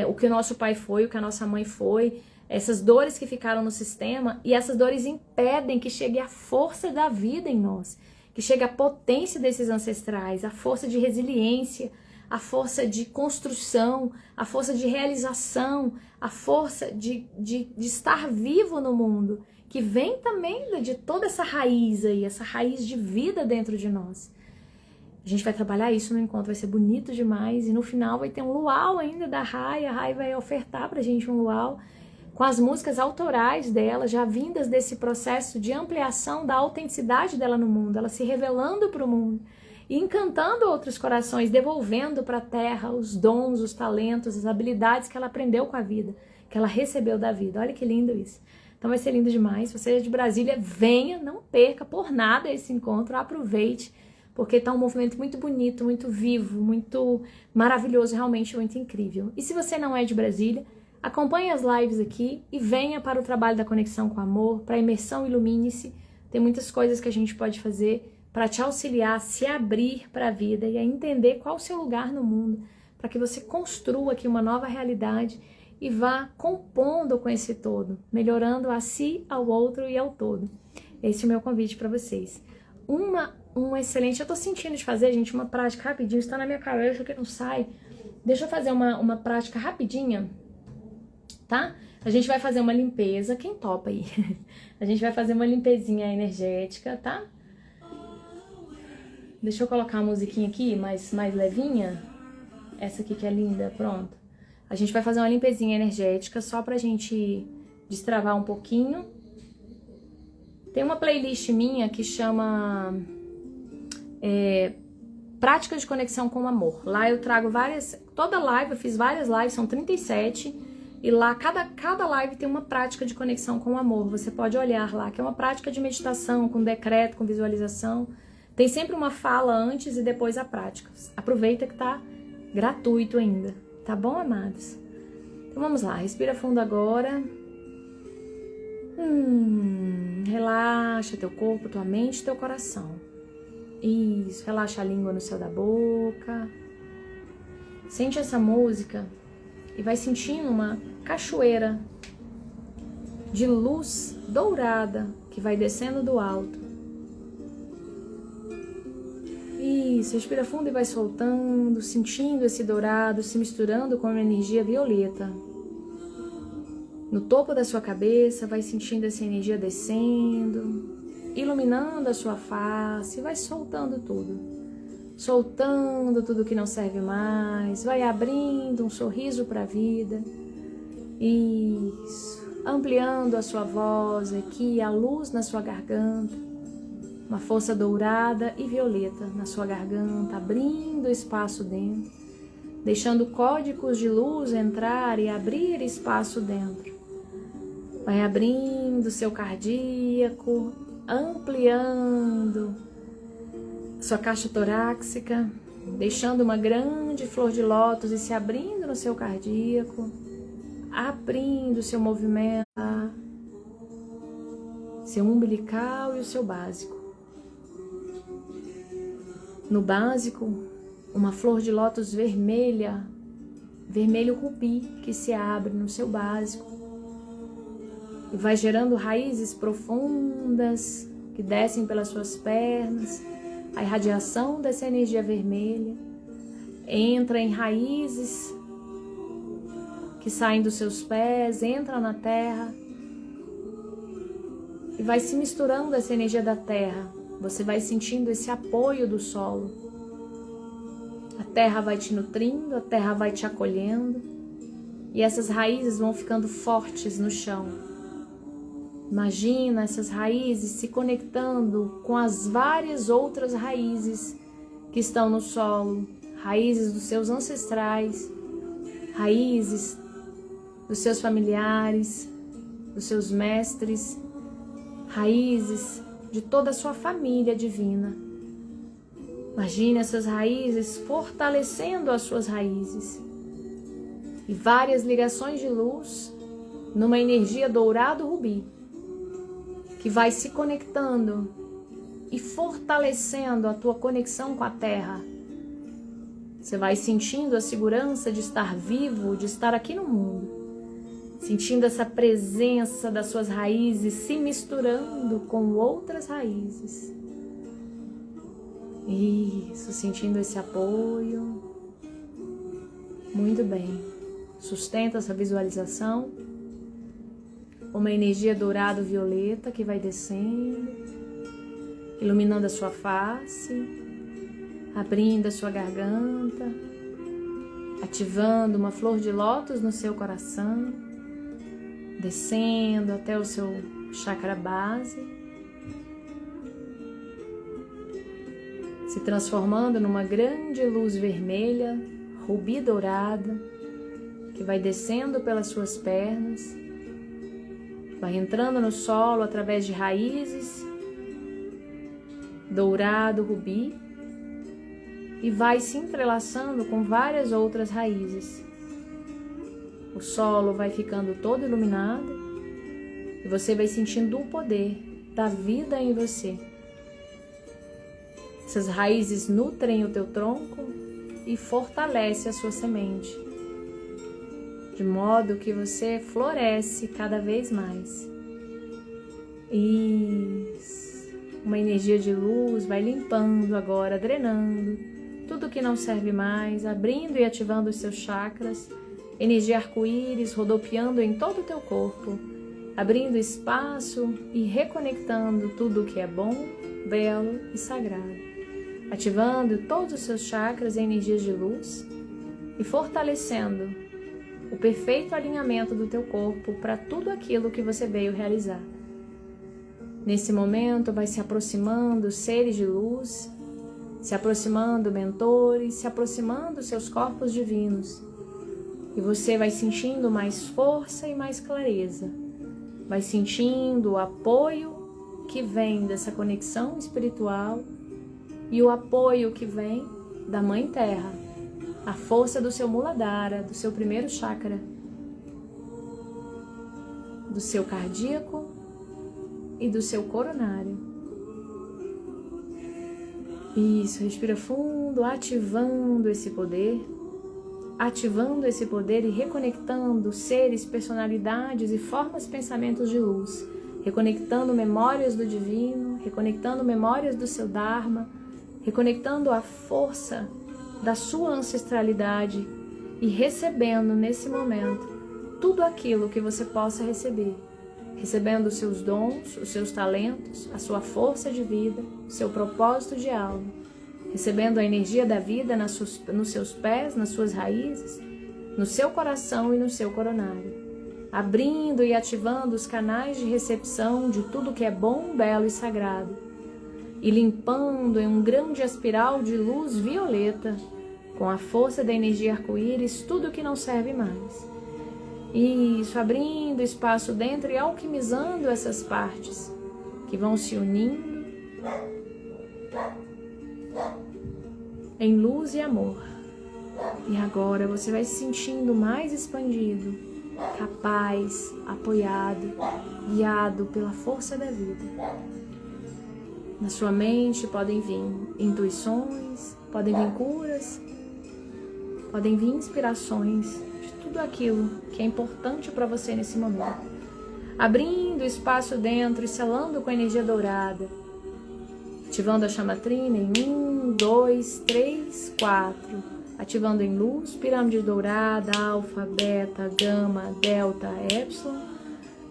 o que o nosso pai foi, o que a nossa mãe foi, essas dores que ficaram no sistema, e essas dores impedem que chegue a força da vida em nós, que chegue a potência desses ancestrais, a força de resiliência, a força de construção, a força de realização, a força de estar vivo no mundo, que vem também de toda essa raiz aí, essa raiz de vida dentro de nós. A gente vai trabalhar isso no encontro, vai ser bonito demais, e no final vai ter um luau ainda da Rai, a Rai vai ofertar pra gente um luau, com as músicas autorais dela, já vindas desse processo de ampliação da autenticidade dela no mundo, ela se revelando para o mundo, e encantando outros corações, devolvendo para a terra os dons, os talentos, as habilidades que ela aprendeu com a vida, que ela recebeu da vida. Olha que lindo isso. Então vai ser lindo demais. Se você é de Brasília, venha, não perca por nada esse encontro, aproveite, porque está um movimento muito bonito, muito vivo, muito maravilhoso, realmente muito incrível. E se você não é de Brasília, acompanhe as lives aqui e venha para o trabalho da conexão com o amor, para a imersão Ilumine-se. Tem muitas coisas que a gente pode fazer para te auxiliar a se abrir para a vida e a entender qual o seu lugar no mundo, para que você construa aqui uma nova realidade e vá compondo com esse todo, melhorando a si, ao outro e ao todo. Esse é o meu convite para vocês. Uma excelente, eu tô sentindo de fazer, gente, uma prática rapidinho, está na minha cabeça que não sai. Deixa eu fazer uma prática rapidinha, tá? A gente vai fazer uma limpeza, quem topa aí? A gente vai fazer uma limpezinha energética, tá? Deixa eu colocar a musiquinha aqui, mais levinha. Essa aqui que é linda, pronto. A gente vai fazer uma limpezinha energética só pra gente destravar um pouquinho. Tem uma playlist minha que chama Práticas de Conexão com o Amor. Lá eu trago toda live, eu fiz várias lives, são 37. E lá, cada live tem uma prática de conexão com o amor. Você pode olhar lá, que é uma prática de meditação, com decreto, com visualização. Tem sempre uma fala antes e depois a prática. Aproveita que tá gratuito ainda. Tá bom, amados? Então vamos lá, respira fundo agora. Relaxa teu corpo, tua mente, teu coração. Isso, relaxa a língua no céu da boca. Sente essa música e vai sentindo uma cachoeira de luz dourada que vai descendo do alto. Isso, respira fundo e vai soltando, sentindo esse dourado se misturando com uma energia violeta. No topo da sua cabeça, vai sentindo essa energia descendo, iluminando a sua face, vai soltando tudo. Soltando tudo que não serve mais, vai abrindo um sorriso para a vida. Isso, ampliando a sua voz aqui, a luz na sua garganta. Uma força dourada e violeta na sua garganta, abrindo espaço dentro, deixando códigos de luz entrar e abrir espaço dentro. Vai abrindo seu cardíaco, ampliando sua caixa torácica, deixando uma grande flor de lótus e se abrindo no seu cardíaco, abrindo seu movimento, seu umbilical e o seu básico. No básico, uma flor de lótus vermelha, vermelho rubi, que se abre no seu básico e vai gerando raízes profundas que descem pelas suas pernas, a irradiação dessa energia vermelha entra em raízes que saem dos seus pés, entra na terra e vai se misturando essa energia da terra. Você vai sentindo esse apoio do solo. A terra vai te nutrindo, a terra vai te acolhendo e essas raízes vão ficando fortes no chão. Imagina essas raízes se conectando com as várias outras raízes que estão no solo, raízes dos seus ancestrais, raízes dos seus familiares, dos seus mestres, raízes de toda a sua família divina. Imagine essas raízes fortalecendo as suas raízes e várias ligações de luz numa energia dourado rubi que vai se conectando e fortalecendo a tua conexão com a terra. Você vai sentindo a segurança de estar vivo, de estar aqui no mundo, sentindo essa presença das suas raízes se misturando com outras raízes. Isso, sentindo esse apoio. Muito bem. Sustenta essa visualização. Uma energia dourado violeta que vai descendo, iluminando a sua face, abrindo a sua garganta, ativando uma flor de lótus no seu coração, descendo até o seu chakra base, se transformando numa grande luz vermelha, rubi dourada, que vai descendo pelas suas pernas, vai entrando no solo através de raízes, dourado, rubi, e vai se entrelaçando com várias outras raízes. O solo vai ficando todo iluminado e você vai sentindo o poder da vida em você. Essas raízes nutrem o teu tronco e fortalecem a sua semente, de modo que você floresce cada vez mais. Isso. Uma energia de luz vai limpando agora, drenando tudo que não serve mais, abrindo e ativando os seus chakras, energia arco-íris rodopiando em todo o teu corpo, abrindo espaço e reconectando tudo o que é bom, belo e sagrado, ativando todos os seus chakras em energias de luz e fortalecendo o perfeito alinhamento do teu corpo para tudo aquilo que você veio realizar. Nesse momento vai se aproximando seres de luz, se aproximando mentores, se aproximando seus corpos divinos. E você vai sentindo mais força e mais clareza. Vai sentindo o apoio que vem dessa conexão espiritual e o apoio que vem da Mãe Terra, a força do seu Muladhara, do seu primeiro chakra, do seu cardíaco e do seu coronário. Isso, respira fundo, ativando esse poder e reconectando seres, personalidades e formas, pensamentos de luz, reconectando memórias do divino, reconectando memórias do seu Dharma, reconectando a força da sua ancestralidade e recebendo nesse momento tudo aquilo que você possa receber, recebendo os seus dons, os seus talentos, a sua força de vida, o seu propósito de alma, recebendo a energia da vida nos seus pés, nas suas raízes, no seu coração e no seu coronário, abrindo e ativando os canais de recepção de tudo que é bom, belo e sagrado, e limpando em um grande espiral de luz violeta, com a força da energia arco-íris, tudo que não serve mais. Isso, abrindo espaço dentro e alquimizando essas partes que vão se unindo em luz e amor. E agora você vai se sentindo mais expandido, capaz, apoiado, guiado pela força da vida. Na sua mente podem vir intuições, podem vir curas, podem vir inspirações, tudo aquilo que é importante para você nesse momento. Abrindo espaço dentro e selando com a energia dourada, Ativando a chama trina em 1, 2, 3, 4. Ativando em luz, pirâmide dourada, alfa, beta, gama, delta, epsilon.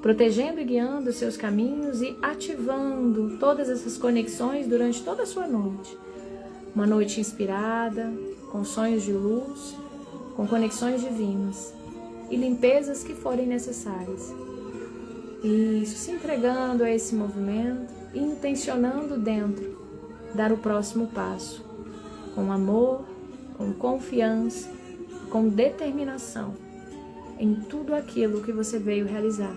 Protegendo e guiando os seus caminhos e ativando todas essas conexões durante toda a sua noite. Uma noite inspirada, com sonhos de luz, com conexões divinas e limpezas que forem necessárias. Isso, se entregando a esse movimento e intencionando dentro dar o próximo passo, com amor, com confiança, com determinação em tudo aquilo que você veio realizar.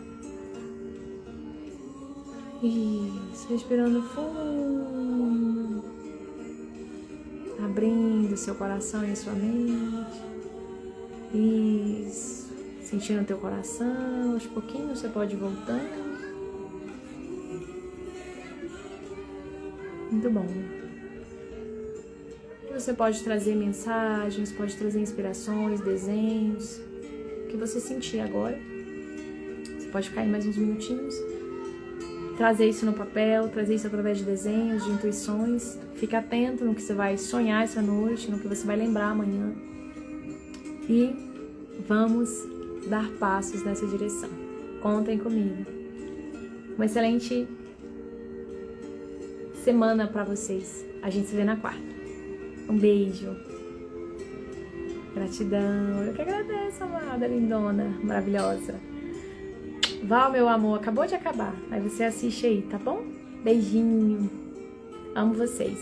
Isso, respirando fundo, abrindo seu coração e a sua mente. Isso, sentindo o teu coração, aos pouquinhos você pode ir voltando. Muito bom. Você pode trazer mensagens, pode trazer inspirações, desenhos, o que você sentir agora. Você pode ficar aí mais uns minutinhos. Trazer isso no papel, trazer isso através de desenhos, de intuições. Fica atento no que você vai sonhar essa noite, no que você vai lembrar amanhã. E vamos dar passos nessa direção. Contem comigo. Uma excelente semana para vocês. A gente se vê na quarta. Um beijo. Gratidão. Eu que agradeço, amada, lindona, maravilhosa. Val, meu amor, acabou de acabar. Aí você assiste aí, tá bom? Beijinho. Amo vocês.